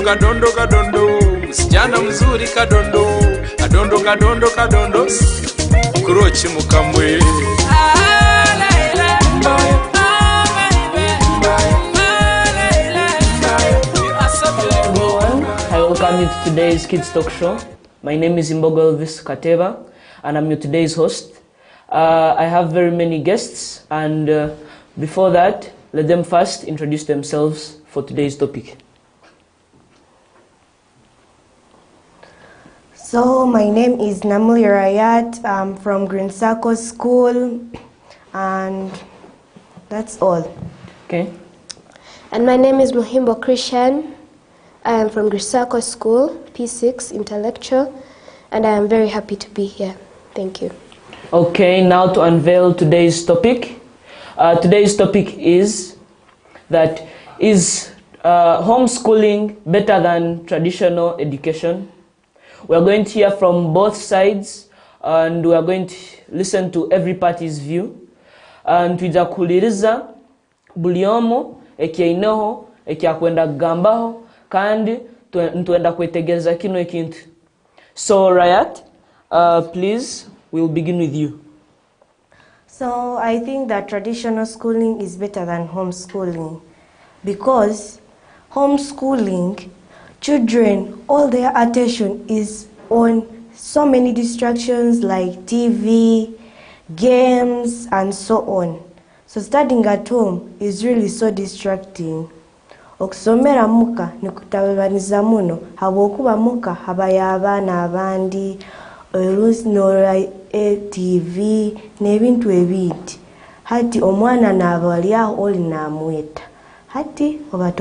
kadondo kadondo, msichana mzuri kadondo, kadondo kadondo kadondo, kurochi mukambwe. I welcome you to today's Kids Talk Show. My name is MBOGO ELVIS and I'm your today's host. I have very many guests, and before that, let them first introduce themselves for today's topic. So my name is Namuli Rayat. I'm from Green Circle School, and that's all. Okay. And my name is Muhimbo Christian. I am from Green Circle School, P6 Intellectual, and I am very happy to be here. Thank you. Okay, now to unveil today's topic. Today's topic is that is homeschooling better than traditional education? We are going to hear from both sides, and we are going to listen to every party's view. And tujakuliriza buliomo ekyeinoho ekyakwenda gambaho kandi ntuenda kwetegeza kino ekintu. So Rayat, please, we'll begin with you. So I think that traditional schooling is better than homeschooling, because homeschooling, children, all their attention is on so many distractions like TV, games, and so on. So studying at home is really so distracting. Okusomera muka nikutabaniza muno habokuba muka habaya abana abandi nora TV nebintu ebindi hati omwana nabalyaho oli namweta hati oba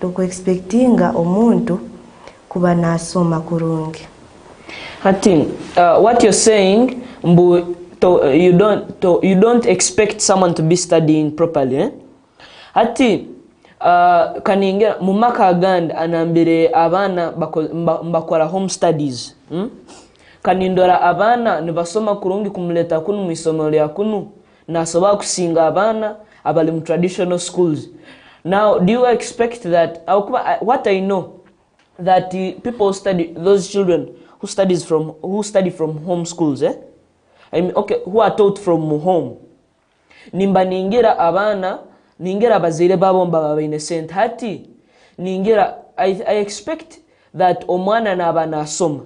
tokuexpectinga omuntu kuba nasoma kurungi. Hati, what you're saying, you don't expect someone to be studying properly, eh? Hati, kaningira mumaka aganda anambire abana mbakora home studies, kanindora abana nibasoma kurungi kumuleta kunu mwisomero ya kunu nasoba kusinga abana abali mu traditional schools. Now, do you expect that what I know that people study, those children who study from home schools, eh? I mean, okay, who are taught from home. Nimba ningira abana, ningira bazire babo mbaba innocent hati. Ningira, I expect that omwana na abana asoma.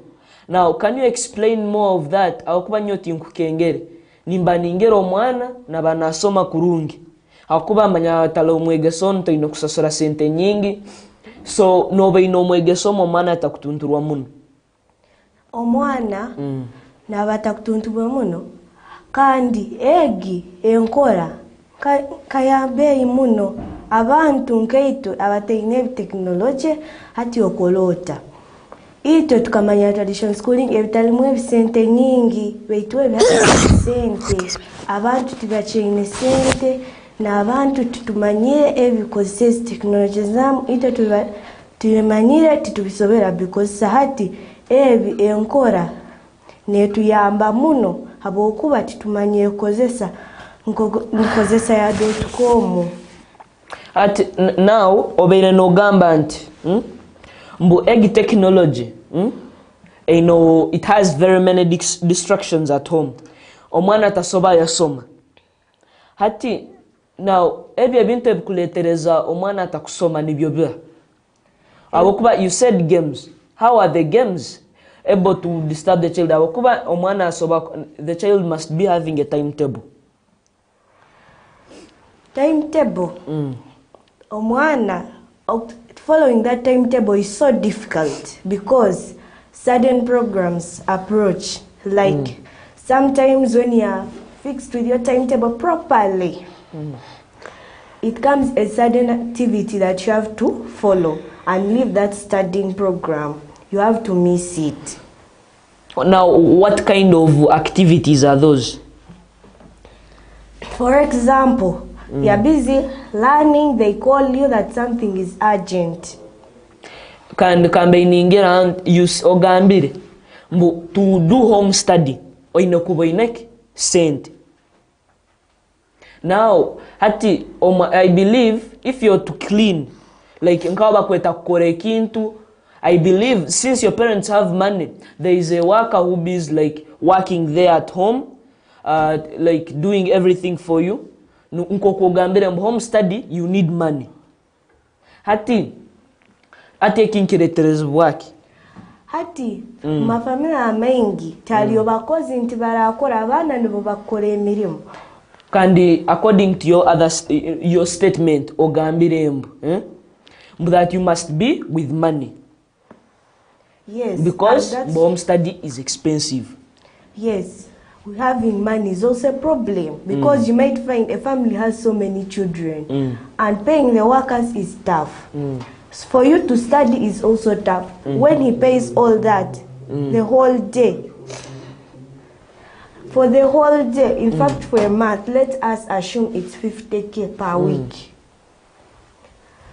Now, can you explain more of that? Akuba nyoti nkukengere. Nimba ningira omwana na abana asoma kurungi. Akuba manya tala omwegeso nto inokusasora sente nyingi. So nobe inomwegeso omwana atakutunturwa muno. Omwana na batakutunturwa muno kandi egi enkora kayabei muno abantu nkeito abateine technology hati okolota. Ito tukamanya traditional schooling ebitalimu ebisente nyingi beitwe na sente abantu tibachine sente na abantu tutumanyire ebikozesa technology zamu ito tubimanyire titubisobera because sahati ebi enkora netuyamba muno habokuba titumanye kozesa nkozesa ya .com. At now obeire no gamba nti mbu egg technology, you know, it has very many distractions at home. Omwana tasoba yasoma hati now ebyo ebintu ebikuletereza omwana atakusoma nibyo bya abokuba. You said games. How are the games able to disturb the child? Abokuba omwana asoba, the child must be having a timetable. Timetable. Omwana following that timetable is so difficult because sudden programs approach. Like sometimes when you are fixed with your timetable properly, it comes a sudden activity that you have to follow and leave that studying program. You have to miss it. Now, what kind of activities are those? For example, you're busy learning, they call you that something is urgent. Kambe iningira use ogambire mbu to do home study oine kuba inek sent. Now hati I believe if you're to clean like nkaba bakweta kukora ekintu. I believe since your parents have money, there is a worker who is like working there at home, like doing everything for you. Nkokugambira home study, you need money. Hati kinkiretereza bwaki. Hati mafamila mengi taliyo bakozi nti barakora abana nibo bakora emirimo. Kandi according to your statement ogambire that you must be with money. Yes. Because home study is expensive. Yes. Having money is also a problem because you might find a family has so many children and paying the workers is tough. For you to study is also tough. When he pays all that, the whole day. For the whole day, in fact for a month, let us assume it's 50k per week.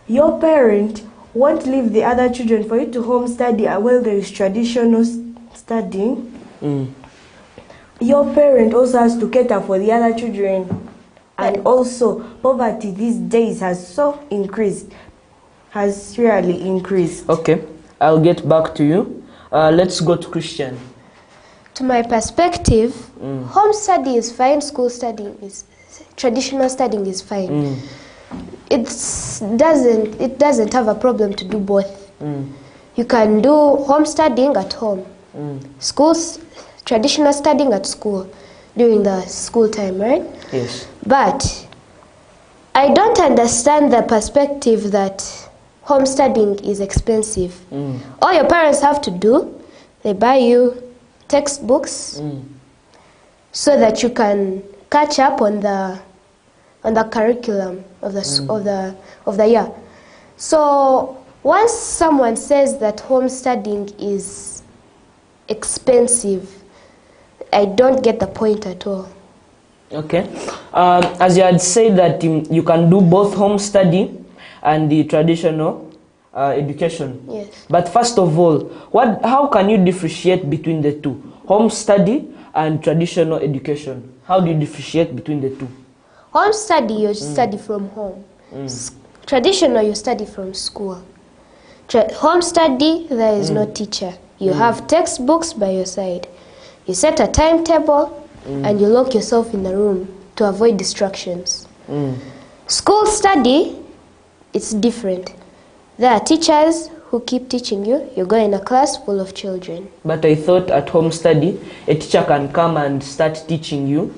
Your parent won't leave the other children for you to home study while there is traditional studying. Your parent also has to cater for the other children, and also poverty these days has really increased. Okay, I'll get back to you. Let's go to Christian. To my perspective, home study is fine, traditional studying is fine. It doesn't have a problem to do both. You can do home studying at home, traditional studying at school during the school time, right? Yes. But I don't understand the perspective that home studying is expensive. All your parents have to do, they buy you textbooks so that you can catch up on the curriculum of the year. So once someone says that home studying is expensive, I don't get the point at all. Okay. As you had said that you can do both home study and the traditional education. Yes. But first of all, how can you differentiate between the two? Home study and traditional education. How do you differentiate between the two? Home study, you study from home. Traditional, you study from school. Home study, there is no teacher. You have textbooks by your side. You set a timetable and you lock yourself in the room to avoid distractions. School study, it's different. There are teachers who keep teaching you. You go in a class full of children. But I thought at home study, a teacher can come and start teaching you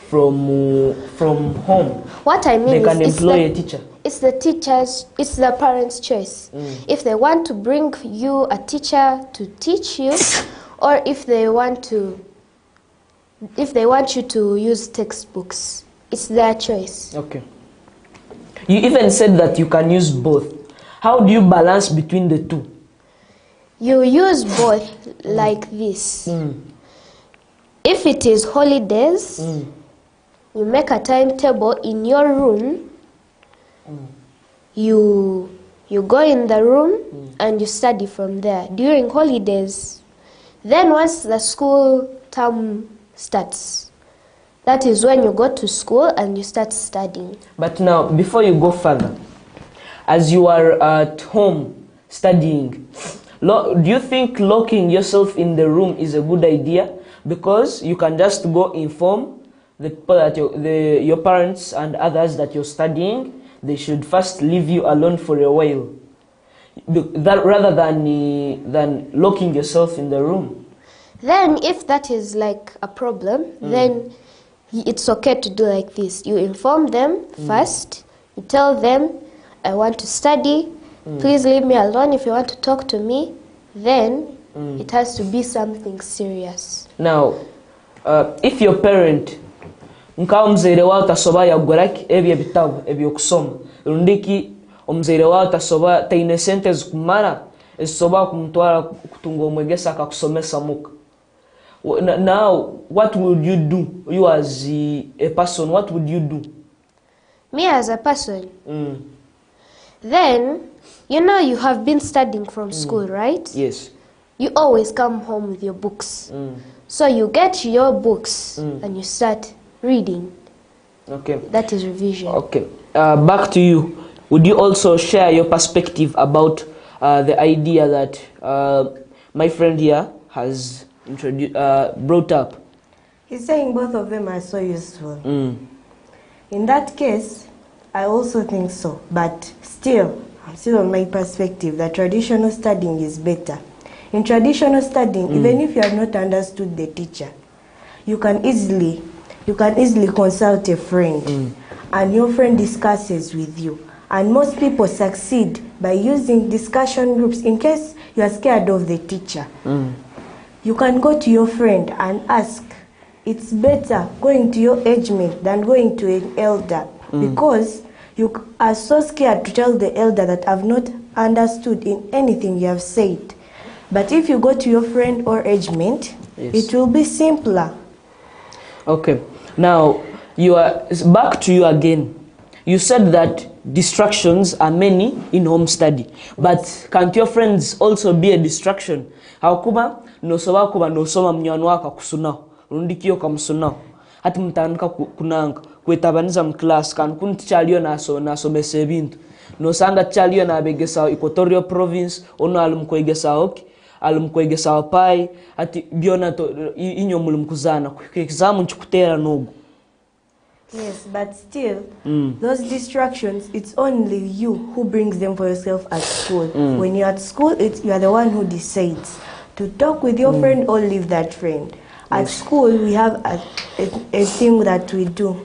from home. What I mean they can is employ a teacher. It's the parents' choice. If they want to bring you a teacher to teach you, or if they want you to use textbooks, it's their choice. Okay. You even said that you can use both. How do you balance between the two? You use both like this. If it is holidays, you make a timetable in your room. You go in the room and you study from there during holidays. Then once the school term starts, that is when you go to school and you start studying. But now, before you go further, as you are at home studying, do you think locking yourself in the room is a good idea? Because you can just go inform the people that your parents and others that you're studying. They should first leave you alone for a while, rather than locking yourself in the room. Then if that is like a problem, then it's okay to do like this. You inform them first. You tell them, I want to study. Please leave me alone. If you want to talk to me, then it has to be something serious. Now, if your parent nkaho omuzere wawe tasoba yaguraki ebyo bitabo ebyo kusoma rundiki omuzere wawe tasoba taine sente zikumara esoba kumutwara kutunga omwegesa akakusomesa muka. Now, what would you do? You as a person, what would you do? Me as a person? Then, you have been studying from school, right? Yes. You always come home with your books. So you get your books and you start reading. Okay. That is revision. Okay. Back to you. would you also share your perspective about the idea that my friend here has brought up? He's saying both of them are so useful. In that case, I also think so. But still, I'm still on my perspective that traditional studying is better. In traditional studying, even if you have not understood the teacher, you can easily consult a friend, and your friend discusses with you. And most people succeed by using discussion groups. In case you are scared of the teacher, you can go to your friend and ask. It's better going to your age mate than going to an elder, because you are so scared to tell the elder that I've not understood in anything you have said. But if you go to your friend or age mate, it will be simpler. Okay, now it's back to you again. You said that distractions are many in home study, but can't your friends also be a distraction? Hakuba no soma mnyano waka kusunao rundikio kamsunao hati mtanika kunanga kwetabaniza mclass kan kun chalio naso besebintu no sanga chalio na begesa Equatorial Province ono alumkwegesa pai hati biona to inyo mulumkuzana exam nchukutera nogu. Yes, but still, those distractions, it's only you who brings them for yourself at school. When you're at school, you are the one who decides to talk with your friend or leave that friend. At school, we have a thing that we do.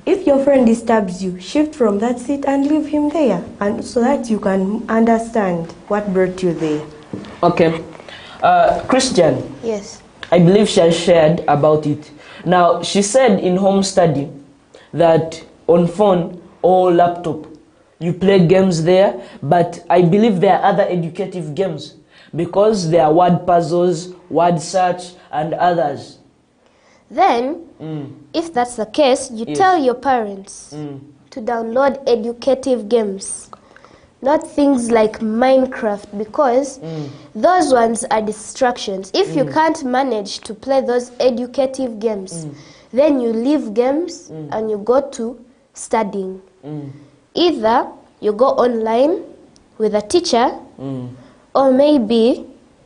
If your friend disturbs you, shift from that seat and leave him there, and so that you can understand what brought you there. Okay. Christian. Yes. I believe she has shared about it. Now, she said in home study that on phone or laptop, you play games there, but I believe there are other educative games because there are word puzzles, word search, and others. Then, if that's the case, you tell your parents to download educative games, not things like Minecraft, because those ones are distractions. If you can't manage to play those educative games, then you leave games and you go to studying. Either you go online with a teacher, or maybe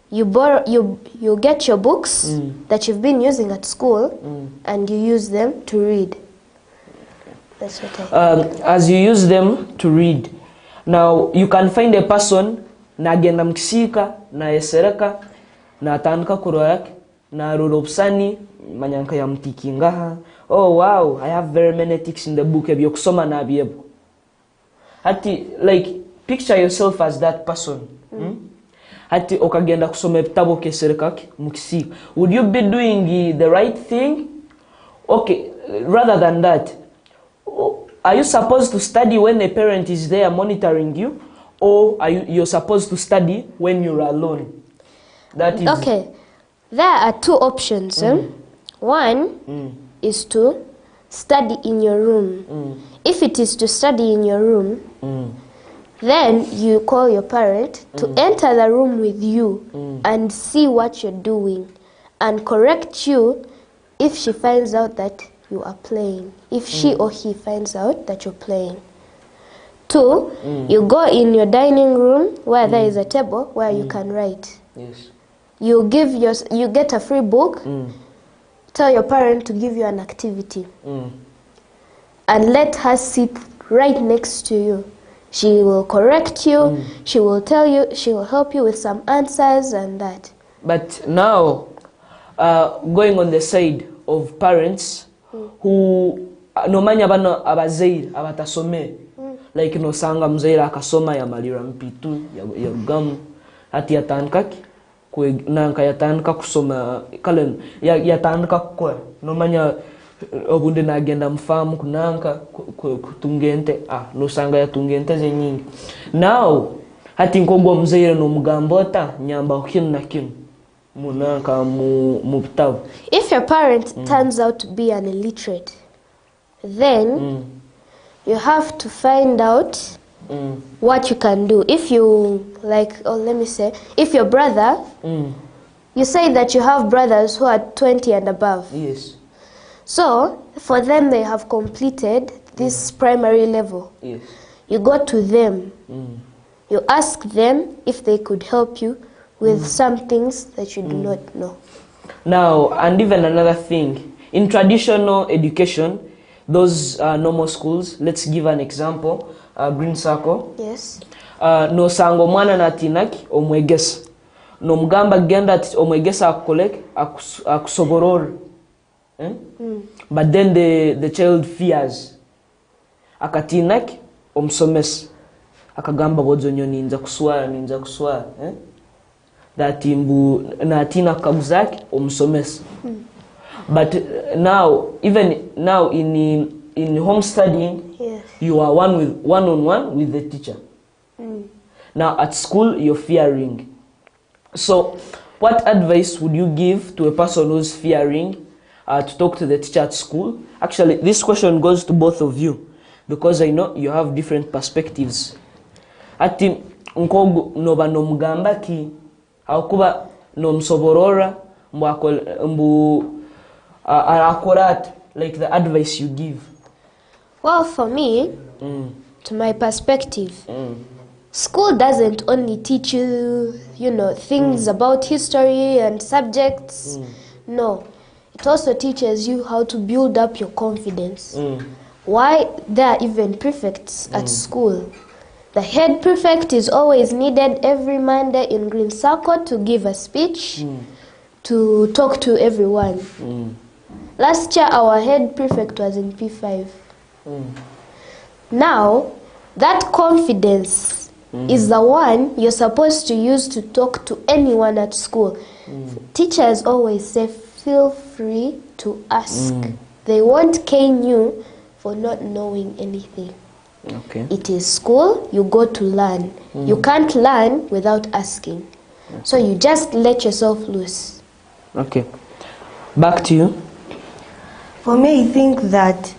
you get your books that you've been using at school and you use them to read. That's what I think. As you use them to read, now you can find a person na agenda mkisika na esereka na atanuka kuro yake na rurupsani manyanka ya mtikingaha. Oh wow, I have very many ticks in the book ebyo kusoma na abiebo. Hati, like, picture yourself as that person. Hati okagenda kusoma ebitabo kesereka mukisika. Would you be doing the right thing? Okay, rather than that, are you supposed to study when a parent is there monitoring you, or you're supposed to study when you're alone? That is okay. There are two options. One is to study in your room. If it is to study in your room, then you call your parent to enter the room with you and see what you're doing and correct you if she finds out that you are playing. If she or he finds out that you're playing. Two, you go in your dining room where there is a table where you can write. yes. You get a free book. Tell your parent to give you an activity and let her sit right next to you. She will correct you. She will tell you. She will help you with some answers and that. But now, going on the side of parents who no manya bano abazeir abatasome, like no sanga mzeira akasoma ya malira mpitu ya gamu hati yatankaki nanka yatanka kusoma kalen yatanka kwa no manya obunde na agenda mfamu kunanka kutungente no sanga yatungente ze nyingi. Now hati nkogwa mzeira no mugambota nyamba ukinu na kinu munanka mubtavu. If your parent turns out to be an illiterate, then you have to find out what you can do. If you if your brother, you say that you have brothers who are 20 and above. Yes. So for them, they have completed this primary level. Yes. you go to them. You ask them if they could help you with some things that you do not know. Now, and even another thing, in traditional education, those normal schools, let's give an example, Green Circle. Yes. No sango mwana natinaki omwegesa. No mugamba genda ati omwegesa akolek akusoborora. But then the child fears. Akatinaki omsomesa. Akagamba bodzonyo ninza kuswara. That imbu natina kaguzaki omsomesa. But now, even now in home studying, Yes. you are one-on-one with the teacher. Now at school, you're fearing. So what advice would you give to a person who's fearing to talk to the teacher at school? Actually, this question goes to both of you, because I know you have different perspectives. Ati nkogu noba nomugamba ki akuba nomsoborora mbu akorat, like the advice you give. Well, for me, to my perspective, school doesn't only teach you, things about history and subjects. No, it also teaches you how to build up your confidence. Why there are even prefects at school. The head prefect is always needed every Monday in Green Circle to give a speech, to talk to everyone. Last year, our head prefect was in P5. Now, that confidence is the one you're supposed to use to talk to anyone at school. Teachers always say, feel free to ask. They won't cane you for not knowing anything. Okay. It is school, you go to learn. You can't learn without asking. So you just let yourself loose. Okay. Back to you. For me, I think that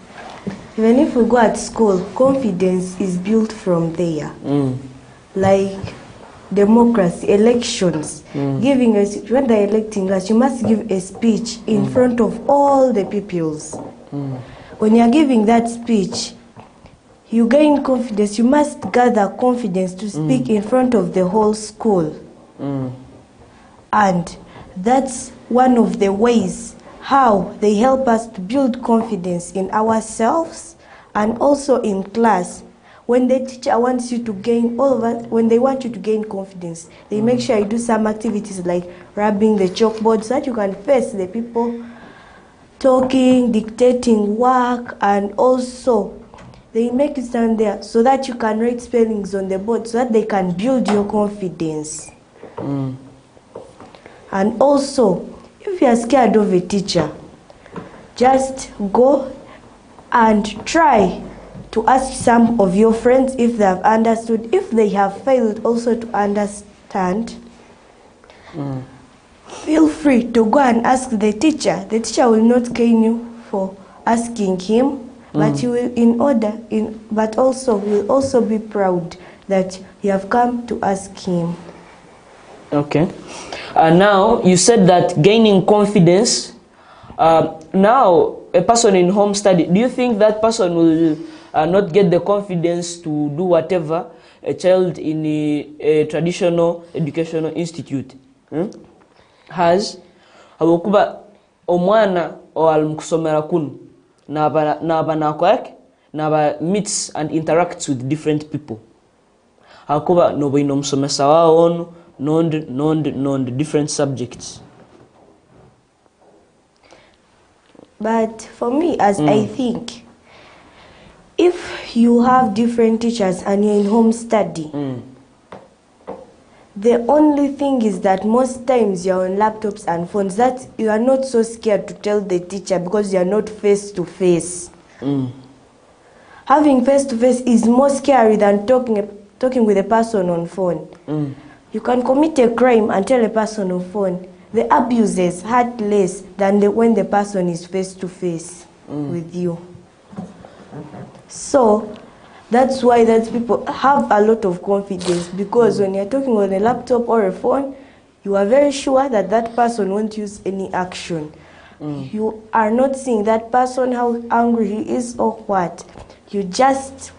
even if we go at school, confidence is built from there. Like democracy, elections, giving us, when they're electing us, you must give a speech in front of all the pupils. When you're giving that speech, you gain confidence. You must gather confidence to speak in front of the whole school. And that's one of the ways how they help us to build confidence in ourselves and also in class. When the teacher wants you to gain, when they want you to gain confidence, they make sure you do some activities like rubbing the chalkboard so that you can face the people, talking, dictating work, and also they make you stand there so that you can write spellings on the board so that they can build your confidence. And also, if you are scared of a teacher, just go and try to ask some of your friends if they have understood. If they have failed also to understand, feel free to go and ask the teacher. The teacher will not cane you for asking him, but you will but also will also be proud that you have come to ask him. Okay. Now, you said that gaining confidence, now a person in home study, do you think that person will not get the confidence to do whatever a child in a traditional educational institute has? Hawakuba omwana o almukusomera kunu naba nakwake naba meets and interacts with different people. Hawakuba nobo inomsomesa wao non different subjects. But for me, as I think, if you have different teachers and you're in home study, the only thing is that most times you're on laptops and phones, that you are not so scared to tell the teacher because you're not face to face. Having face to face is more scary than talking with a person on phone. You can commit a crime and tell a person on phone. The abuses hurt less than when the person is face to face with you. So that's why that people have a lot of confidence, because when you're talking on a laptop or a phone, you are very sure that that person won't use any action. You are not seeing that person, how angry he is or what. You just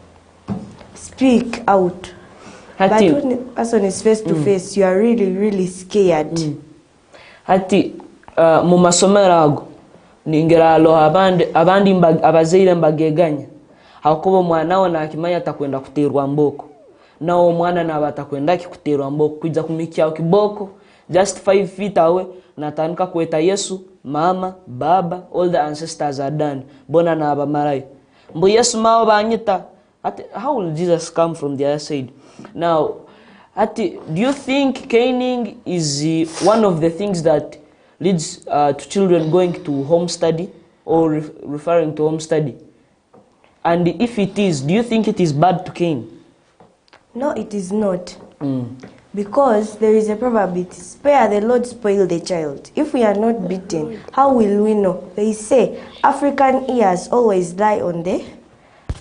speak out. Hati, But when the person is face to face, you are really, really scared. hati mu masomero ago ningera alo abandi abazaire mbageganya hakuba omwana we nakimanya atakwenda kuterwa mboko nawo omwana naba atakwenda kuterwa mboko kuja kumikia kiboko just 5 feet away natandika kweta Yesu mama baba all the ancestors are done bona na abamarayo mbu Yesu mao banyita. How will Jesus come from the other side? Now, do you think caning is one of the things that leads to children going to home study or referring to home study? And if it is, do you think it is bad to cane? No, it is not. Because there is a proverb, spare the Lord, spoil the child. If we are not beaten, how will we know? They say African ears always lie on the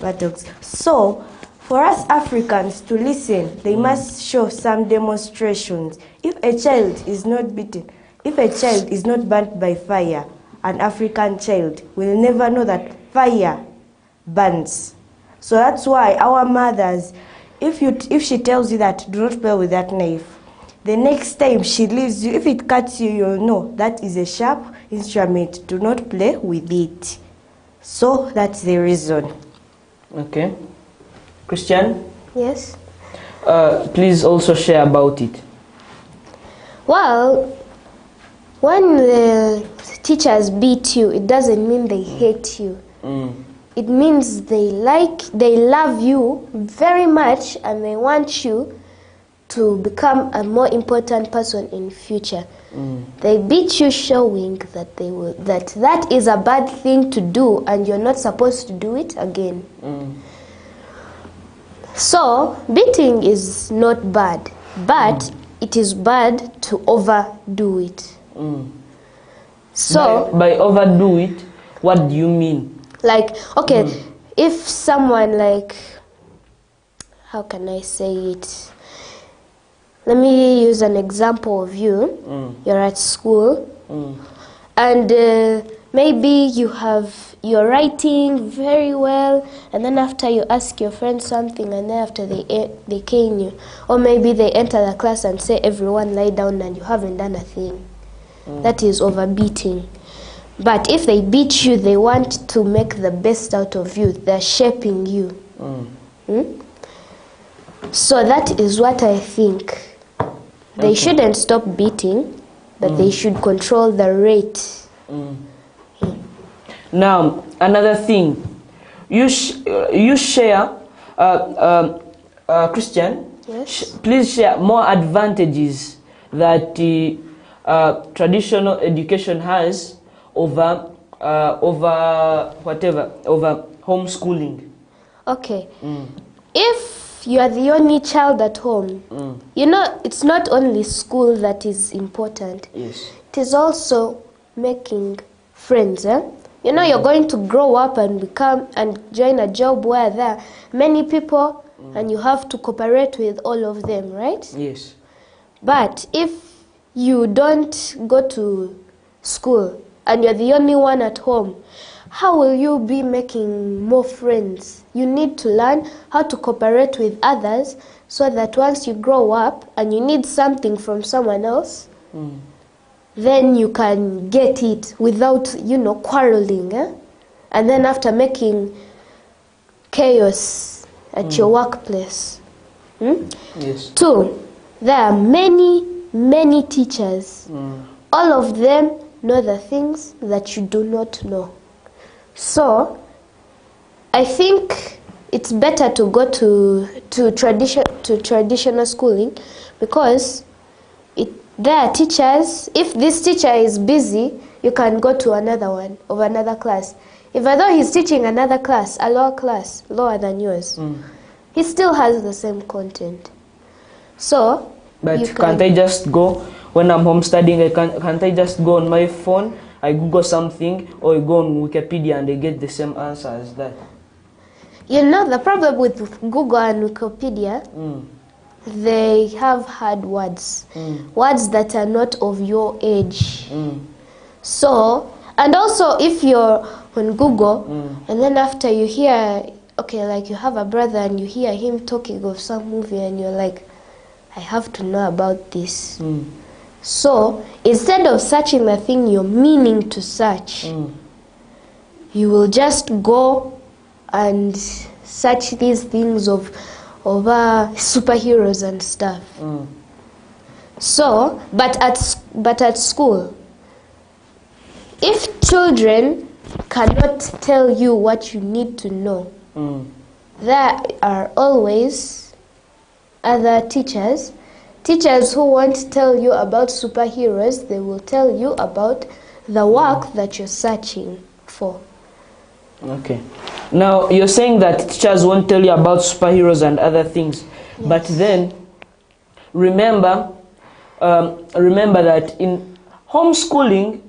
buttocks. So, for us Africans to listen, they must show some demonstrations. If a child is not beaten, if a child is not burnt by fire, an African child will never know that fire burns. So that's why our mothers, if she tells you that do not play with that knife, the next time she leaves you, if it cuts you, you'll know that is a sharp instrument. Do not play with it. So that's the reason. Okay. Christian? Yes. Please also share about it. Well, when the teachers beat you, it doesn't mean they hate you. It means they love you very much and they want you to become a more important person in future. They beat you showing that that is a bad thing to do and you're not supposed to do it again. So, beating is not bad, but it is bad to overdo it. So, by overdo it, what do you mean? Like, okay, if someone like, how can I say it? Let me use an example of you. You're at school, and maybe you're writing very well, and then after you ask your friend something, and then after they cane you, or maybe they enter the class and say everyone lie down, and you haven't done a thing. That is overbeating. But if they beat you, they want to make the best out of you. They're shaping you. So that is what I think. They shouldn't stop beating, but they should control the rate. Now, another thing, you share, Christian, Yes. please share more advantages that traditional education has over homeschooling. Okay. If you are the only child at home, you know, it's not only school that is important. Yes. It is also making friends. You know, you're going to grow up and join a job where there are many people and you have to cooperate with all of them, right? Yes. But if you don't go to school and you're the only one at home, how will you be making more friends? You need to learn how to cooperate with others so that once you grow up and you need something from someone else, then you can get it without, quarreling. And then after making chaos at your workplace. Yes. 2, there are many, many teachers. All of them know the things that you do not know. So, I think it's better to go to traditional schooling because there are teachers. If this teacher is busy, you can go to another one of another class. Even though he's teaching another class, a lower class, lower than yours, he still has the same content. So, but can't I just go when I'm home studying? Can't I just go on my phone? I Google something, or I go on Wikipedia and I get the same answer as that. You know, the problem with Google and Wikipedia, they have hard words. Words that are not of your age. So, and also if you're on Google, and then after you hear okay, like you have a brother and you hear him talking of some movie and you're like, I have to know about this. So instead of searching the thing you're meaning to search, you will just go and search these things of superheroes and stuff. So, but at school, if children cannot tell you what you need to know, there are always other teachers who won't tell you about superheroes. They will tell you about the work that you're searching for. Okay. Now, you're saying that teachers won't tell you about superheroes and other things. Yes. But then, remember that in homeschooling,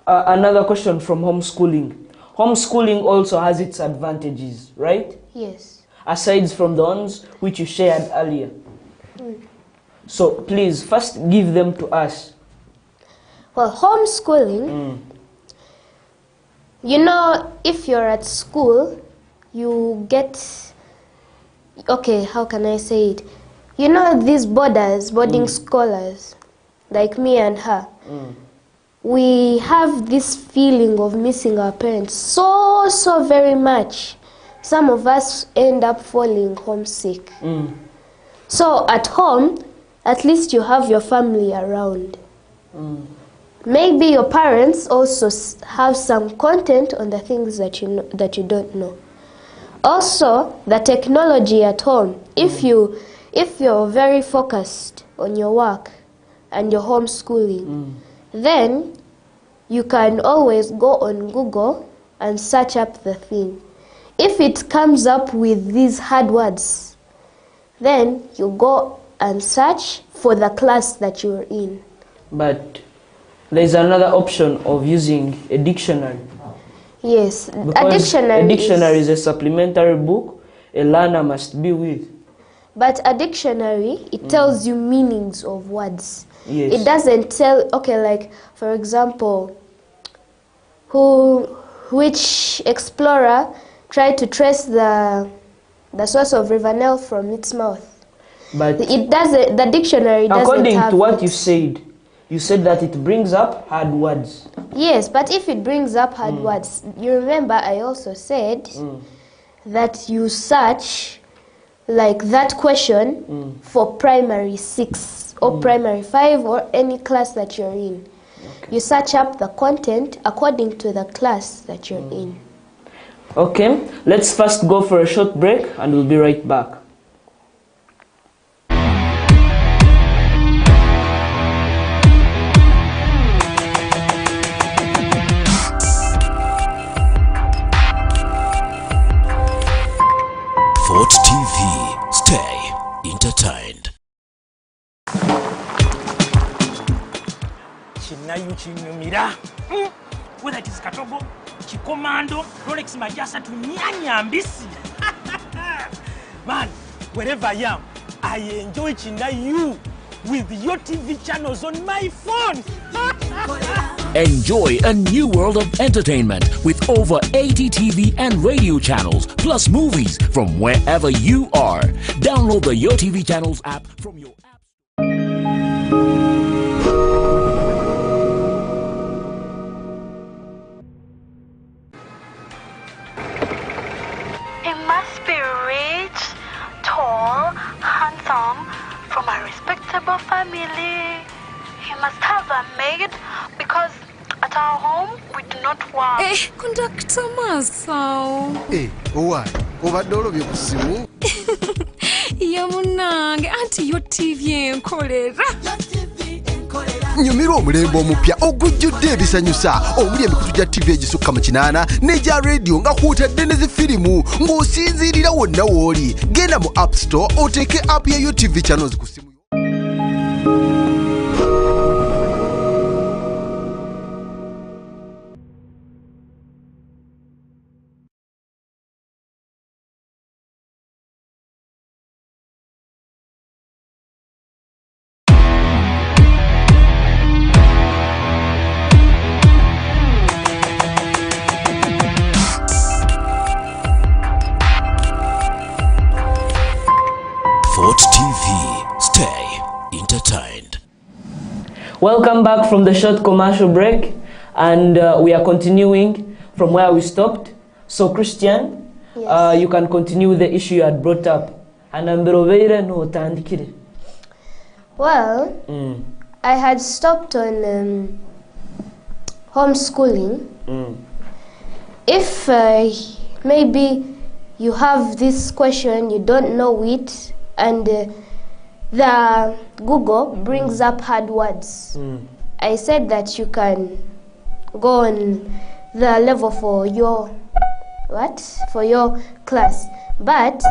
another question from homeschooling. Homeschooling also has its advantages, right? Yes. Aside from the ones which you shared earlier. So please, first give them to us. Well, homeschooling, you know, if you're at school, you get, okay, how can I say it? You know these boarding scholars, like me and her. We have this feeling of missing our parents so very much. Some of us end up falling homesick. So at home, at least you have your family around. Maybe your parents also have some content on the things that you know, that you don't know. Also, the technology at home. If you're very focused on your work and your homeschooling, then you can always go on Google and search up the thing. If it comes up with these hard words, then you go and search for the class that you're in. But there's another option of using a dictionary. Yes, because a dictionary is a supplementary book a learner must be with. But a dictionary, it tells you meanings of words. Yes. It doesn't tell, okay, like, for example, which explorer tried to trace the source of River Nile from its mouth. But it doesn't, the dictionary doesn't according have to what it. you said that it brings up hard words. Yes, but if it brings up hard words, you remember I also said that you search like that question for primary 6 or primary 5 or any class that you're in. Okay. You search up the content according to the class that you're in. Okay, let's first go for a short break and we'll be right back. Fort TV, stay entertained. Chinayu chinyumira. Whether it is Katobo, Chikomando, Rolex Majasa to Nyanyambisi. Man, wherever I am, I enjoy Chinayu with your TV channels on my phone. Enjoy a new world of entertainment with over 80 TV and radio channels, plus movies from wherever you are. Download the Yo TV Channels app from your app. He must be rich, tall, handsome, from a respectable family. He must have a maid because at our home we do not work. Conductor Masao. Owa, obadde olobye ku ssimu? Yamunange, anti yo TV enkolera. Nyumirwa omulembe omupya ogujjudde ebisanyusa omuli emikutu gya TV egisukka mu 8 n'egya radio nga kw'otadde ne zifirimu ng'osinziirira wonna w'oli. Genda mu App Store oteeke app ya Yo TV Channels ku ssimu. Welcome back from the short commercial break, and we are continuing from where we stopped. So Christian, Yes. you can continue with the issue you had brought up. Well, I had stopped on homeschooling. If maybe you have this question, you don't know it, and the Google brings up hard words, I said that you can go on the level for your for your class, but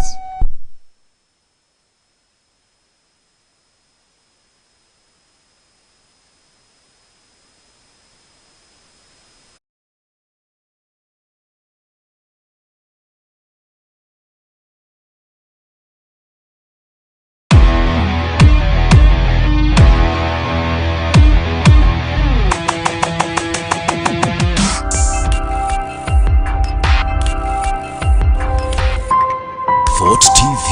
Fort TV.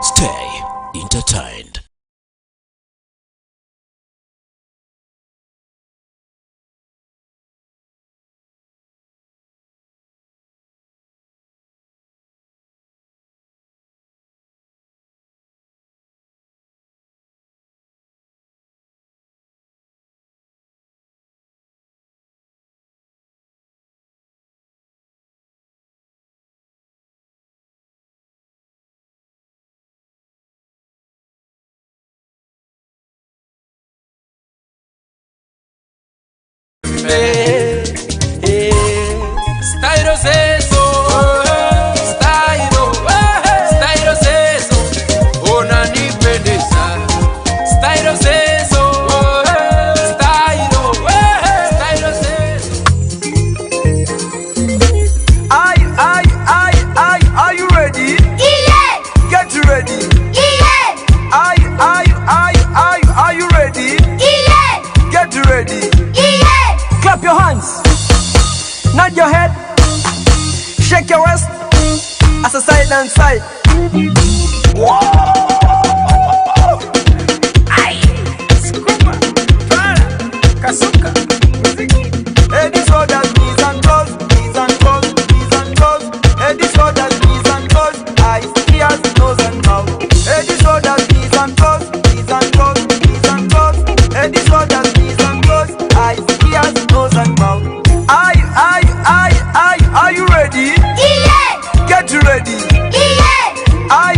Stay entertained. Styro zezo, styro zezo, ona nipendeza. Styro zezo, styro zezo. Are you ready? Yeah. Get ready. Yeah. Are you ready? Yeah. Get ready. Yeah. Clap your hands. Nod your head. Shake your waist. As a side and side. Whoa. Ai, sukuma, para, kasuka, muziki. Hey, this one that knees and toes, knees and toes, knees and toes. Hey, this one that knees and toes, eyes, ears, nose and mouth. Hey, this one that knees and toes, knees and toes, knees and toes. Hey, this one that knees and toes, eyes, ears, nose and mouth. Are you ready? Yeah. Get ready. Yeah. Are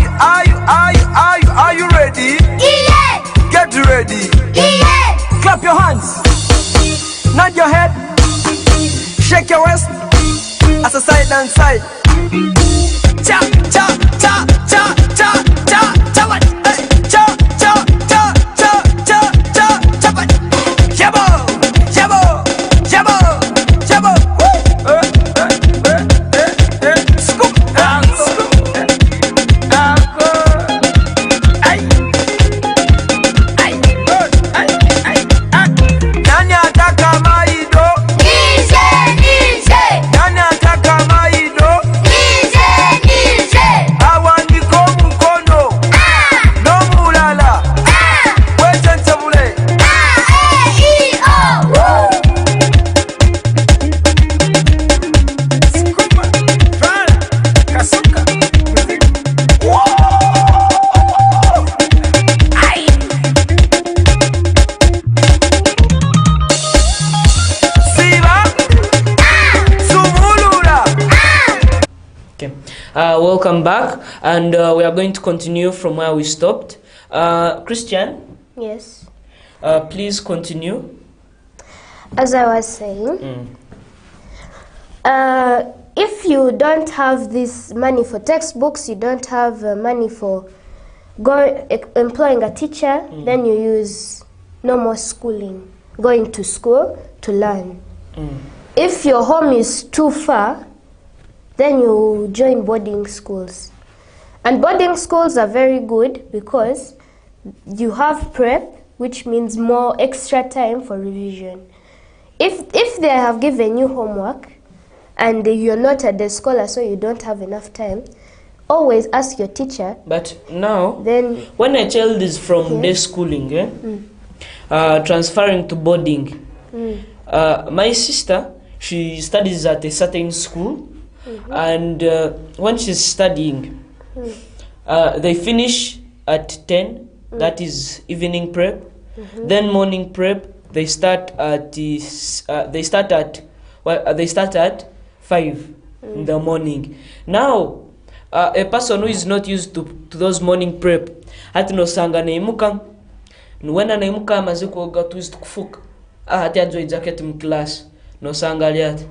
you ready? Yeah. Get ready. Yeah. Clap your hands. Nod your head. Shake your waist. As a side and side. Cha cha cha cha cha cha cha what? Hey, cha cha cha cha cha cha cha what? Yabo, yabo, yabo, yabo. Scoop, scoop, nani ataka maido? Nani ataka maido? Awandiko mkono. No mulala. Wetente mule. Sukuma, para, kasuka, muziki. Ai. Siba. Sumulula. Okay. Welcome back, and we are going to continue from where we stopped. Christian, yes. please continue. As I was saying, if you don't have this money for textbooks, you don't have money for employing a teacher, then you use normal schooling, going to school to learn. If your home is too far, then you join boarding schools. And boarding schools are very good because you have prep, which means more extra time for revision. If they have given you homework and you're not a day scholar, so you don't have enough time, always ask your teacher. But now, then when a child is from day schooling, transferring to boarding. My sister, she studies at a certain school, and when she's studying, they finish at 10, that is evening prep. Then morning prep, they start at 5 in the morning. Now, a person who is not used to those morning prep, hati no sanga neimuka, nwena neimuka amaze kuoga twist kufuka, hati ajoi jacket in class, no sanga liat.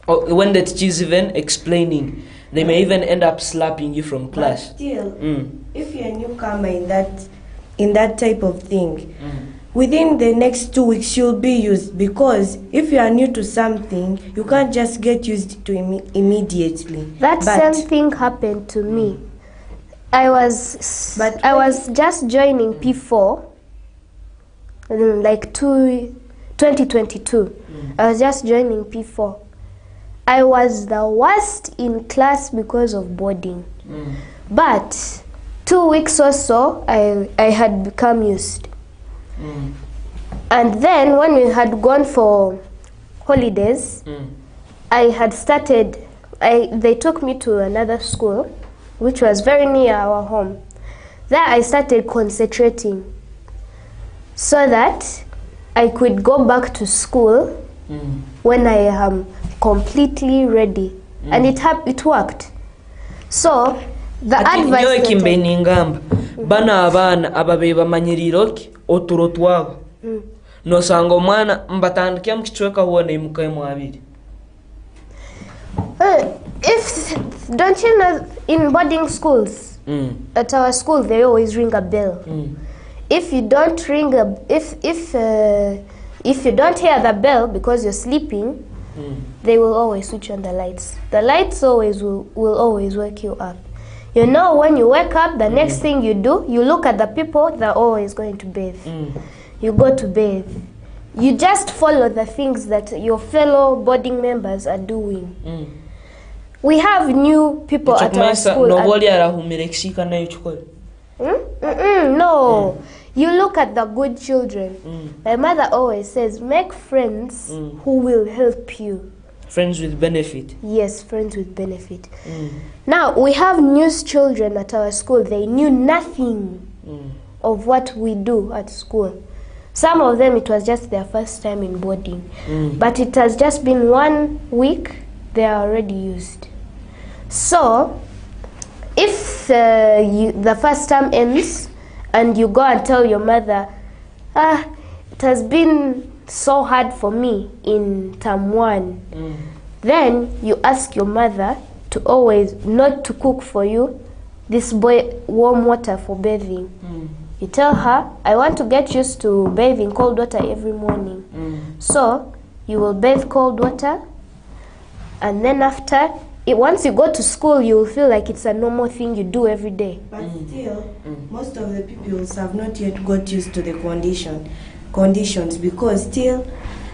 When the teacher is even explaining, they may even end up slapping you from class. But still, if you're a newcomer in that type of thing, within the next 2 weeks you'll be used, because if you are new to something, you can't just get used to immediately. That same thing happened to me. I was just joining P4, like 2022. I was just joining P4. I was the worst in class because of boarding. But 2 weeks or so, I had become used. And then when we had gone for holidays, I had started, they took me to another school, which was very near our home. There I started concentrating so that I could go back to school when I am completely ready. And it worked. So the advice nyowe kimbe ningamba bana abana ababe bamanyiriroki oturo twabo no sanga omwana mbatandikia mkichweka huone imuka mwabiri. If don't you know, in boarding schools, at our school they always ring a bell. If you don't ring if you don't hear the bell because you're sleeping, they will always switch on the lights. The lights always will always wake you up. You know, when you wake up, the next thing you do, you look at the people that are always going to bathe. You go to bathe. You just follow the things that your fellow boarding members are doing. We have new people at our school. No. You look at the good children. My mother always says, make friends who will help you. Friends with benefit. Yes, friends with benefit. Now, we have new children at our school. They knew nothing of what we do at school. Some of them, it was just their first time in boarding. But it has just been 1 week, they are already used. So, if the first term ends and you go and tell your mother, it has been so hard for me in term 1, then you ask your mother to always not to cook for you this warm water for bathing. You tell her, I want to get used to bathing cold water every morning. So you will bathe cold water, and then after, once you go to school, you will feel like it's a normal thing you do every day. But still, most of the pupils have not yet got used to the conditions, because still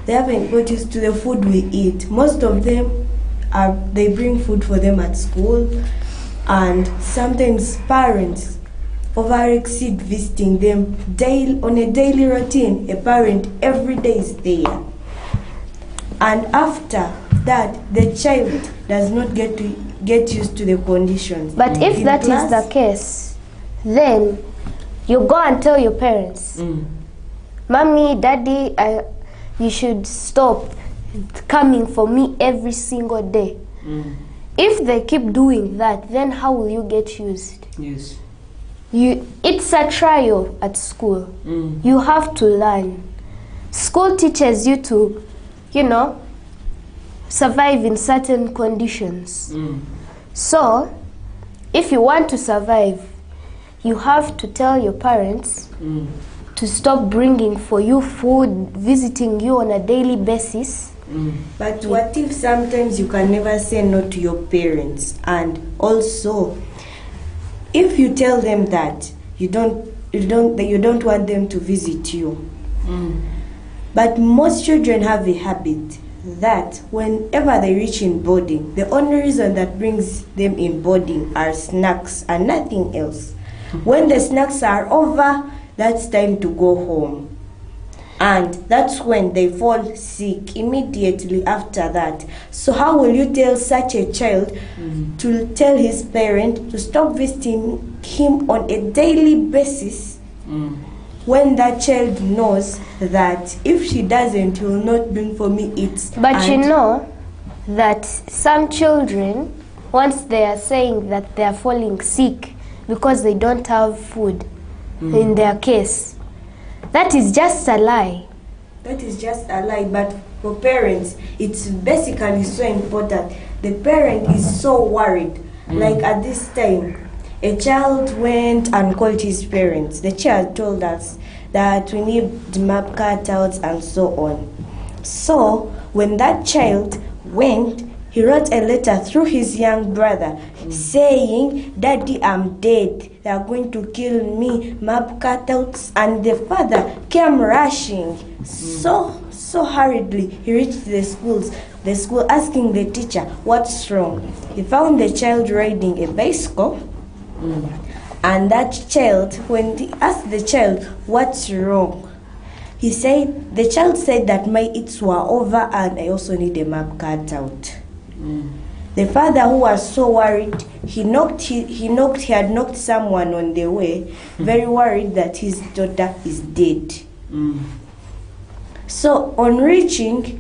they haven't got used to the food we eat. Most of them they bring food for them at school, and sometimes parents over-exceed visiting them on a daily routine. A parent every day is there, and after that the child does not get used to the conditions. But if that is the case, then you go and tell your parents, Mommy, Daddy, you should stop coming for me every single day. If they keep doing that, then how will you get used? Yes. It's a trial at school. You have to learn. School teaches you to, survive in certain conditions. So, if you want to survive, you have to tell your parents to stop bringing for you food, visiting you on a daily basis. But what if sometimes you can never say no to your parents? And also, if you tell them that you don't want them to visit you, but most children have a habit that whenever they reach in boarding, the only reason that brings them in boarding are snacks and nothing else. When the snacks are over, that's time to go home. And that's when they fall sick immediately after that. So how will you tell such a child to tell his parent to stop visiting him on a daily basis when that child knows that if she doesn't, he will not bring for me it? But you know that some children, once they are saying that they are falling sick because they don't have food, in their case, that is just a lie. That is just a lie, but for parents, it's basically so important. The parent is so worried. Like at this time, a child went and called his parents. The child told us that we need the map cutouts and so on. So when that child went, he wrote a letter through his young brother saying, "Daddy, I'm dead. They are going to kill me, map cutouts." And the father came rushing so hurriedly. He reached the school asking the teacher, "What's wrong?" He found the child riding a bicycle. And that child, when he asked the child, "What's wrong?" the child said that my eats were over and I also need a map cutout. The father, who was so worried, he had knocked someone on the way, very worried that his daughter is dead. So on reaching,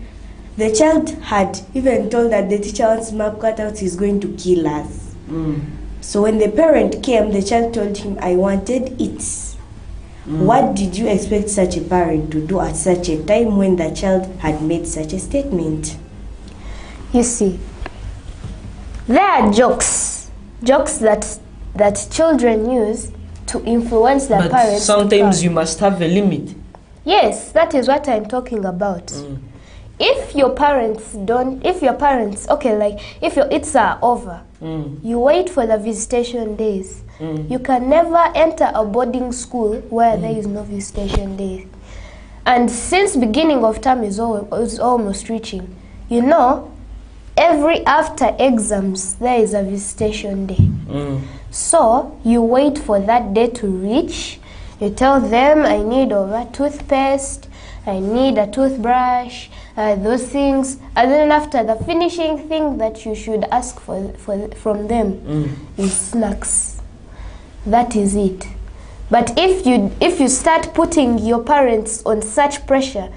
the child had even told that the teacher wants map cutout is going to kill us. So when the parent came, the child told him, "I wanted it." What did you expect such a parent to do at such a time when the child had made such a statement? You see, there are jokes that children use to influence their But parents. sometimes you must have a limit. Yes, that is what I'm talking about. If your parents, okay, like if your eats are over, you wait for the visitation days. You can never enter a boarding school where there is no visitation days. And since beginning of term is almost reaching, you know, every after exams there is a visitation day. So you wait for that day to reach. You tell them, "I need a toothpaste, I need a toothbrush, those things." And then after the finishing thing that you should ask from them is snacks. That is it. But if you start putting your parents on such pressure,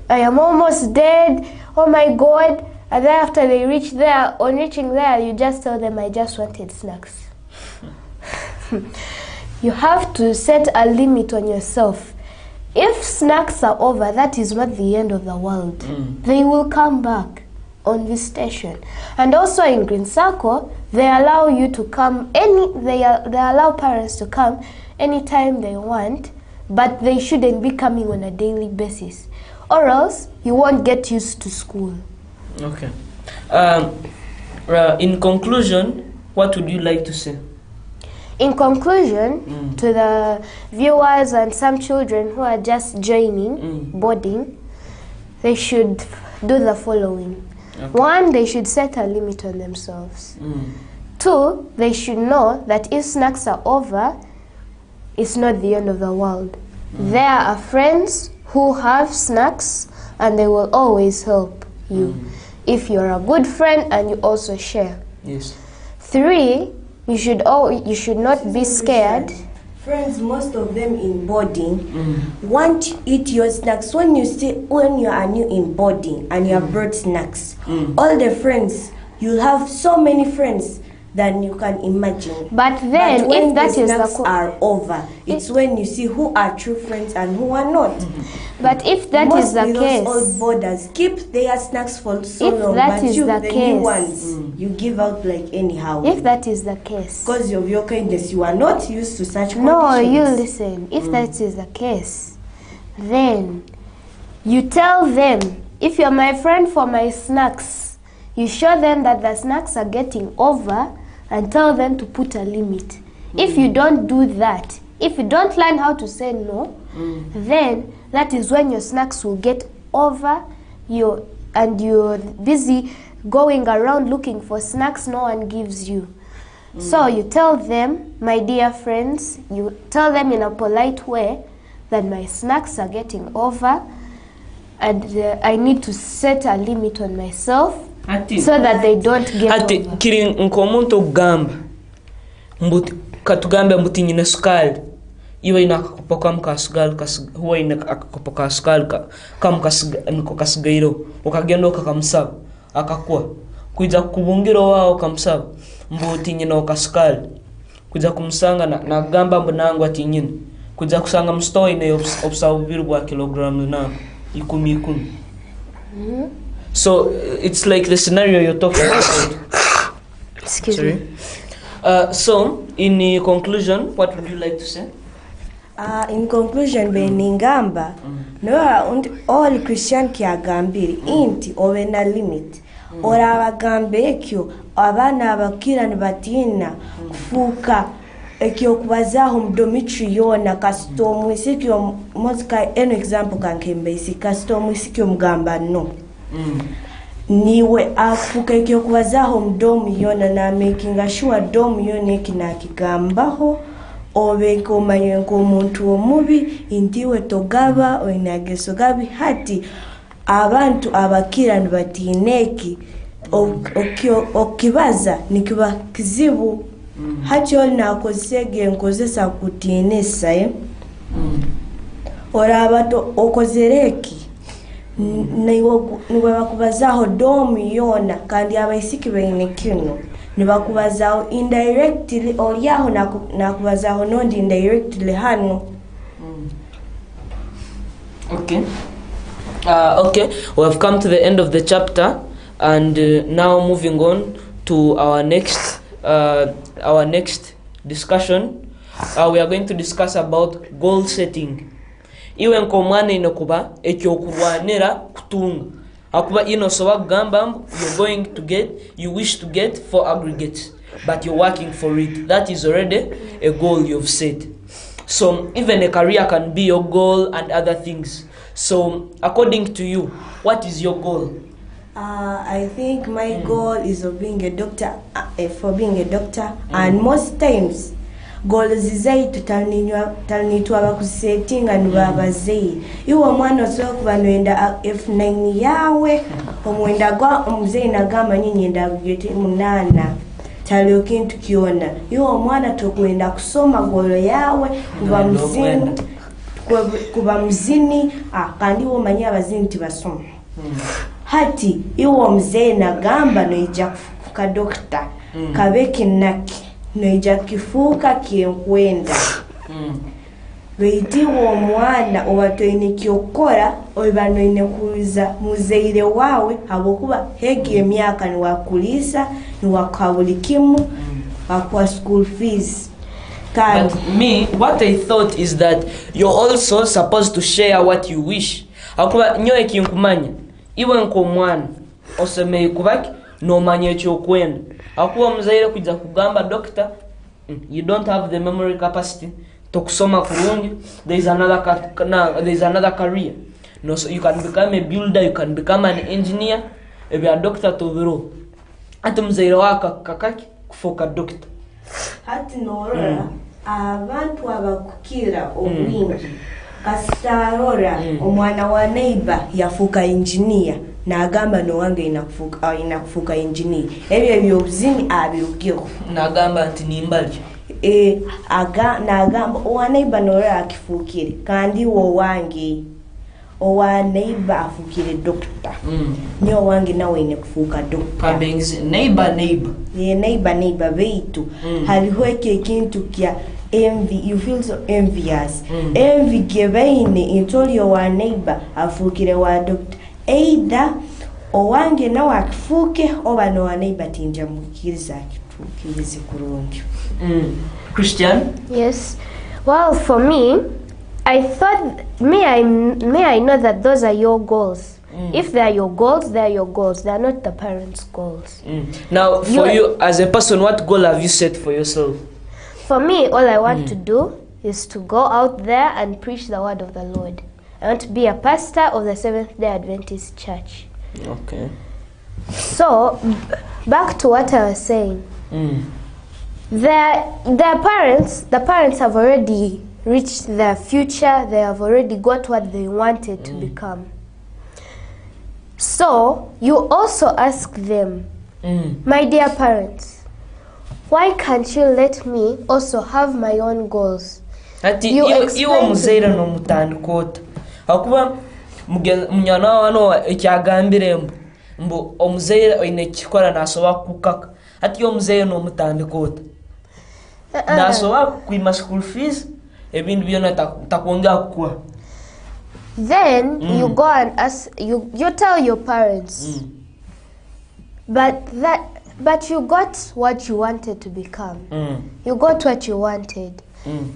"I am almost dead, oh my God," and then after they reach there, on reaching there, you just tell them, "I just wanted snacks." You have to set a limit on yourself. If snacks are over, that is not the end of the world. They will come back on visitation. And also in Green Circle, they allow you to come they allow parents to come anytime they want, but they shouldn't be coming on a daily basis, or else you won't get used to school. Okay. In conclusion, what would you like to say? In conclusion, to the viewers and some children who are just joining boarding, they should do the following. Okay. 1, they should set a limit on themselves. 2, they should know that if snacks are over, it's not the end of the world. There are friends who have snacks and they will always help you if you're a good friend and you also share. Yes. 3, you should not be scared. Friends, most of them in boarding want to eat your snacks. When you are new in boarding and you have brought snacks, all the friends, you'll have so many friends than you can imagine. But then, when if that the is snacks are over, it's when you see who are true friends and who are not. But if that is the case, those old boarders keep their snacks for so long. If that but is you, the the case, new ones, you give out like anyhow. If that is the case, because of your kindness, you are not used to such conditions. No, you listen. If that is the case, then you tell them, if you're my friend for my snacks, you show them that the snacks are getting over and tell them to put a limit. If you don't do that, if you don't learn how to say no, then that is when your snacks will get over, and you're busy going around looking for snacks no one gives you. So you tell them, my dear friends, you tell them in a polite way that my snacks are getting over and I need to set a limit on myself so that they don't get over. Kiri nkomuntu okugamba katugambe mbuti nyina sukali iwe ina akakopo kamu ka sukali huwa ina akakopo ka sukali kamu kasigairo ukagenda okakamusaba akakuwa kuja kubungiro wao kamusaba mbuti nyina okasukali kuja kumusanga na gamba mbunangu ati nyina kuja kusanga mstoi ne obsawubiri gwa kilograms na 10. So it's like the scenario you're talking about. Excuse me. So in conclusion, what would you like to say? In conclusion, beningamba no all Christian kyagambiri inti obe na limit ora abagambe ekyo abana abakira nibatina kufuka ekyo kubazaho mdomitri yona custom isikyo mosika an example kankembe isi custom isikyo mgamba no niwe afuka ekyo kubazaho mdomu yona na making sure dom yona kinakigambaho obeko mayenko omuntu omubi intiwe togaba oinageso gabi hati abantu abakira nibatineki okibaza nikiba kizibu hati olina akozesege nkozesa kutinesa ora abato okozereki niwe bakubazaho domu yona kandi abaisiki beine kino nibakubazaho indirectly oliaho nakubazaho non indirectly hano. Okay. Okay, we have come to the end of the chapter, and now moving on to our next discussion. We are going to discuss about goal setting. Iwe nkomwana inokuba ekyokurwanira kutunga akuba ino soba gamba you wish to get for aggregates, but you're working for it. That is already a goal you've set. So even a career can be your goal and other things. So according to you, what is your goal? I think my goal is of being a doctor, and most times goals zizaitu talinitu abakusettinga nibabazeyi iwo mwana osobola kuba noenda F9 yawe omwenda gwa omuzeyi nagamba nyenda kugete 8 talio kintu kiona iwo mwana tokwenda kusoma golo yawe kuba mzini kandi wo manya abazini tibasoma hati iwo mzee nagamba noija kufuka dokta kabeki naki noija kifuka kienkwenda beiti wo mwana obatoine kyokora obanoine kuza muzeire wawe abokuba hegi emyaka ni wakulisa ni wakabulikimu akwa school fees. But me, what I thought is that you're also supposed to share what you wish. Akuba nyoe kinkumanya iwe nko mwana oseme kubaki no manye kyokwenda akuba muzaire kujja kugamba doctor you don't have the memory capacity to kusoma kurungi. There is another career. No, so you can become a builder, you can become an engineer, be a doctor to biro ati muzaire waka kakaki kufoka doctor hati norora abantu abakukira obwingi kastarora omwana wa neighbor yafuka engineer nagamba no wange inakufuka engineer ebyo byobuzini abirugiro nagamba nti nimbali nagamba owa neighbor norora akifukire kandi wo wange owa neighbor afukire doctor nyo wange nawe ine kufuka doctor kabengzi neighbor neighbor beitu haliho ekintu kya envy. You feel so envious. Envy gebeine intolio wa neighbor afukire wa doctor either owange nawe akifuke oba no wa neighbor tinja mukiriza akitukirize kurungi. Christian? Yes. Well, for me, I thought I know that those are your goals. If they are your goals, they are your goals. They are not the parents' goals. Now, for you as a person, what goal have you set for yourself? For me, all I want to do is to go out there and preach the word of the Lord. I want to be a pastor of the Seventh-day Adventist Church. Okay. So, back to what I was saying. the parents have already reached their future. They have already got what they wanted to become. So you also ask them, my dear parents, why can't you let me also have my own goals? Ati iwo muzaire no mutandikota akuba munyana wano ekyagambire mbu omuzaire oine kikora nasoba kukaka ati yo muzaire no mutandikota nasoba kuima school fees ebintu byona takwongera kukwa. Then you go and ask, you tell your parents, but you got what you wanted to become. You got what you wanted.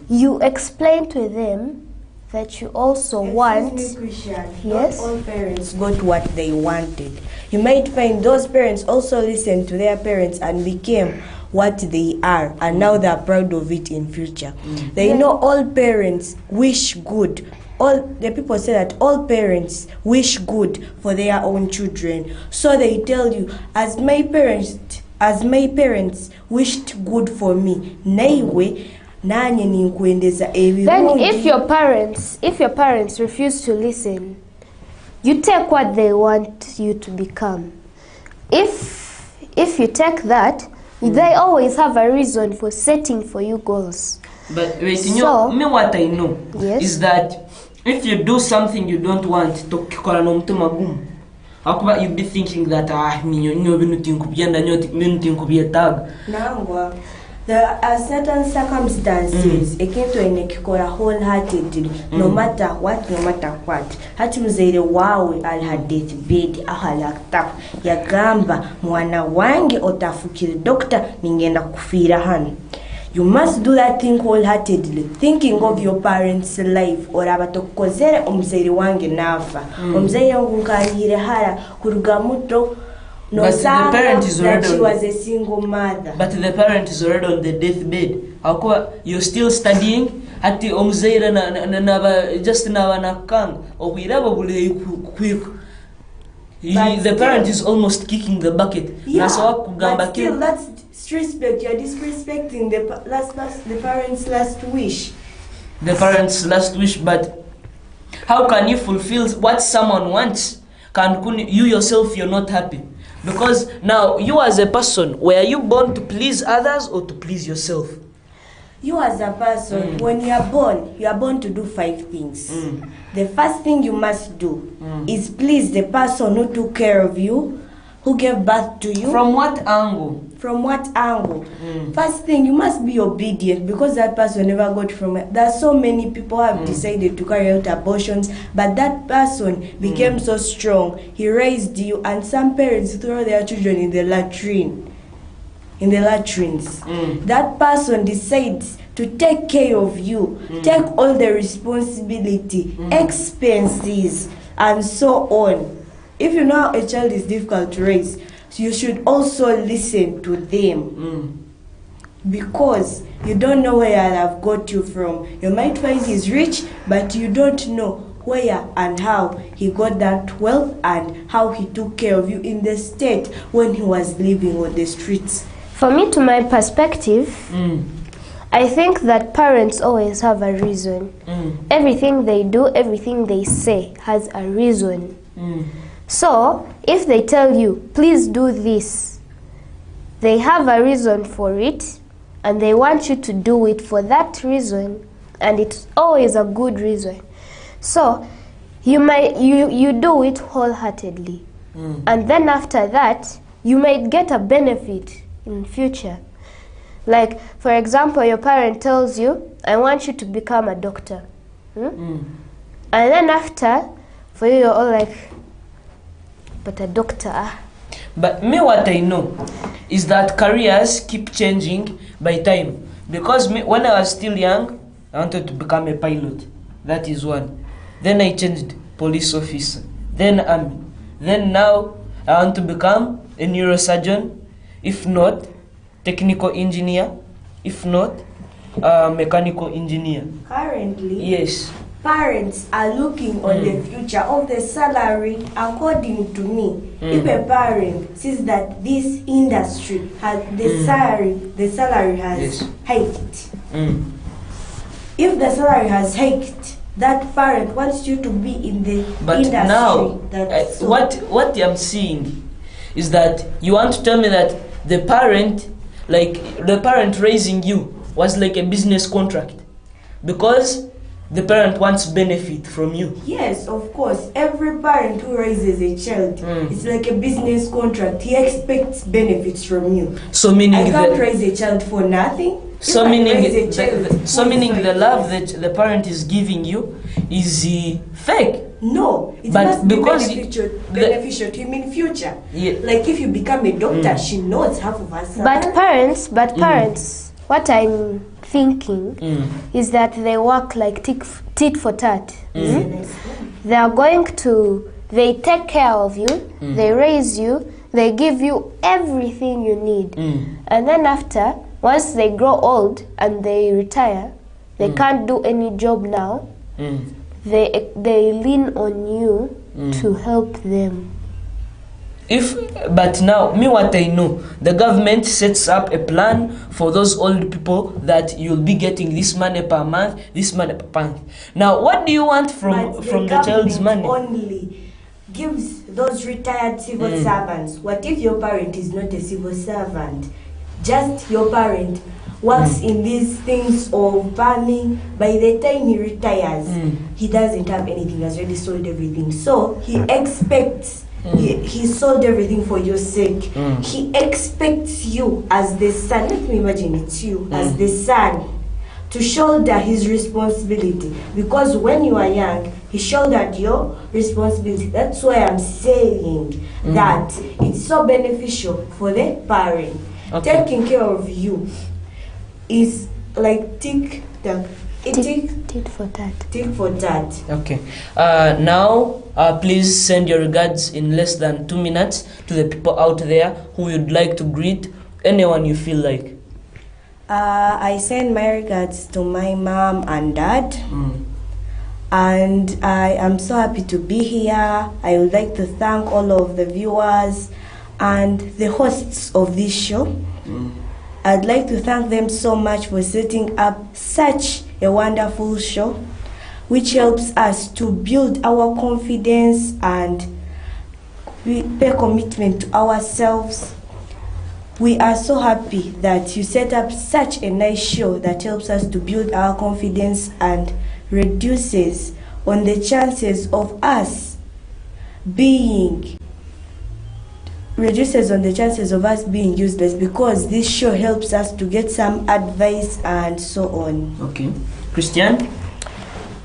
You explain to them that you also want. Yes. Yes. Not all parents got what they wanted. You might find those parents also listened to their parents and became what they are, and now they are proud of it in future. They know all parents wish good. All the people say that all parents wish good for their own children. So they tell you, as my parents wished good for me, then if your parents refuse to listen, you take what they want you to become. If you take that, they always have a reason for setting for you goals. But wait, me what I know is that if you do something you don't want to kikora no mutuma gumu akuba you be thinking that minyo bintu nkubiyenda bintu nkubiyetaga nangwa. There are certain circumstances ekintu enekikora wholeheartedly no matter what. Hati mzaire wawe ali deathbed ahalakta yagamba mwana wange otafukire doctor ningenda kufira hano. You must do that thing wholeheartedly, thinking of your parents' life. Or abatokozere omzaire wange nafa. Omzaire wangu nkayire hara kuruga muto. No, but the parent is already she was a single mother. But the parent is already on the deathbed. Akuba you're still studying. Ati omzaire na just na wanakang. Obiraba bule quick. The parent is almost kicking the bucket. Yeah, but still that's disrespect. You're disrespecting the parents' last wish. The parents' last wish, but how can you fulfill what someone wants? You yourself, you're not happy. Because now, you as a person, were you born to please others or to please yourself? You as a person, when you are born to do 5 things. The first thing you must do is please the person who took care of you, who gave birth to you. From what angle? First thing, you must be obedient because that person never got from it. There are so many people who have decided to carry out abortions, but that person became so strong. He raised you, and some parents throw their children in the latrines. That person decides to take care of you, take all the responsibility, expenses, and so on. If you know a child is difficult to raise, you should also listen to them. Because you don't know where I've got you from. You might find he's rich, but you don't know where and how he got that wealth and how he took care of you in the state when he was living on the streets. For me, to my perspective, I think that parents always have a reason. Everything they do, everything they say has a reason. So, if they tell you, please do this, they have a reason for it, and they want you to do it for that reason, and it's always a good reason. So, you do it wholeheartedly, and then after that, you might get a benefit in future. Like, for example, your parent tells you, I want you to become a doctor. And then after, for you, you're all like, but a doctor. But me, what I know is that careers keep changing by time. Because when I was still young, I wanted to become a pilot. That is one. Then I changed police officer. Then army. Then now I want to become a neurosurgeon. If not, technical engineer. If not, mechanical engineer. Currently? Yes. parents are looking on the future of the salary. According to me, if a parent sees that this industry has the salary has hiked. If the salary has hiked, that parent wants you to be in the industry. Now, what I'm seeing is that you want to tell me that the parent raising you was like a business contract, because the parent wants benefit from you. Yes, of course. Every parent who raises a child, it's like a business contract. He expects benefits from you. So meaning I can't raise a child for nothing. So meaning the love that the parent is giving you is fake. No, it must be beneficial to him in future. Yeah. Like if you become a doctor, she knows half of us. But parents, what I'm thinking is that they work like tit for tat. They are going to, they take care of you, they raise you, they give you everything you need. And then after, once they grow old and they retire, they can't do any job now, they lean on you to help them. But now, me what I know, the government sets up a plan for those old people that you'll be getting this money per month, this money per month. Now, what do you want from the child's money? Only gives those retired civil servants. What if your parent is not a civil servant? Just your parent works in these things of farming. By the time he retires, he doesn't have anything. He has already sold everything. So he expects. He sold everything for your sake. He expects you as the son. Let me imagine it's you as the son to shoulder his responsibility. Because when you are young, he shouldered your responsibility. That's why I'm saying that it's so beneficial for the parent. Taking care of you is like tit for tat. Tit for tat. Okay. Now, please send your regards in less than 2 minutes to the people out there who you'd like to greet. Anyone you feel like. I send my regards to my mom and dad. And I am so happy to be here. I would like to thank all of the viewers and the hosts of this show. I'd like to thank them so much for setting up such a wonderful show, which helps us to build our confidence and we pay commitment to ourselves. We are so happy that you set up such a nice show that helps us to build our confidence and reduces on the chances of us being useless, because this show helps us to get some advice and so on. Okay. Christian?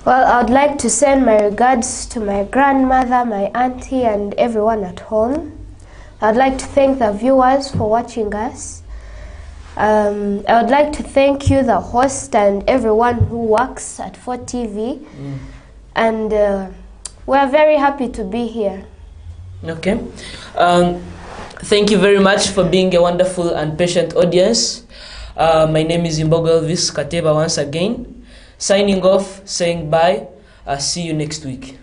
Well, I'd like to send my regards to my grandmother, my auntie, and everyone at home. I'd like to thank the viewers for watching us. I would like to thank you, the host, and everyone who works at 4TV. And we're very happy to be here. Okay. Thank you very much for being a wonderful and patient audience. My name is MBOGO ELVIS Kateba once again. Signing off, saying bye. See you next week.